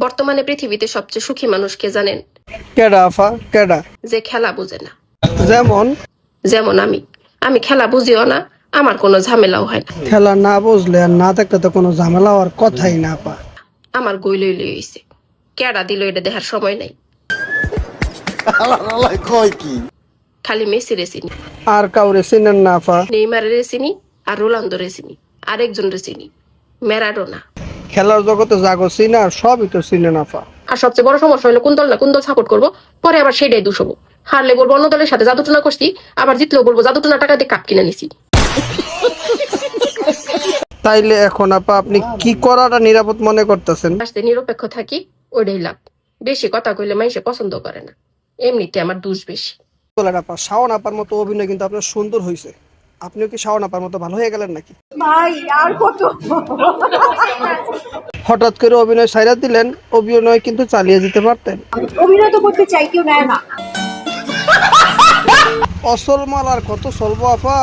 বর্তমানে পৃথিবীতে সবচেয়ে সুখী মানুষ কে জানেন? কেডা আফা কেডা? যে খেলা বুঝে না। যেমন? যেমন আমি খেলা বুঝিও না, আমার কোনো ঝামেলাও হয় না। খেলা না বুঝলে আর না থাকলে তো কোনো ঝামেলা হওয়ার কথাই না আপা। আমার গই লই লই হইছে, কেডা দিল এটা দেখার সময় নাই। খালি মেসি রেসিনি, আর কাউরে চিনেন না আপা? নেইমারের রেসিনি, আর রোনালদো রেসিনি, আরেকজন রেসিনি, ম্যারাডোনা। খেলার জগতে জাগো চিনে আর সবই তো চিনেন আপা। আর সবচেয়ে বড় সমস্যা হলো কোন দল না কোন দল সাপোর্ট করবো, পরে আবার সেটাই দোষ হবো। হারলে বলবো অন্য দলের সাথে জাদুটনা করছি, আবার জিতলেও বলবো জাদুটনা টাকা দিয়ে কাপ কিনে নিছি। তাইলে এখন আপা আপনি কি করাটা নিরাপদ মনে করতেছেন? আসতে নিরপেক্ষ থাকি, ওইটাই লাভ। বেশি কথা কইলে মানুষে পছন্দ করে না, এমনিতে আমার দোষ বেশি। বলেন আপা, শাওন আপার মতো অভিনয় কিন্তু আপনার সুন্দর হয়েছে। আপনিও কি শাওন আপার মতো ভালো হয়ে গেলেন নাকি? ভাই আর কত? হঠাৎ করে অভিনয় ছাইড়া দিলেন, অভিনয় কিন্তু চালিয়ে যেতে পারতেন। অভিনয় তো করতে চাই, কেউ নেয় না। অসল মাল আর কত চলবো আপা?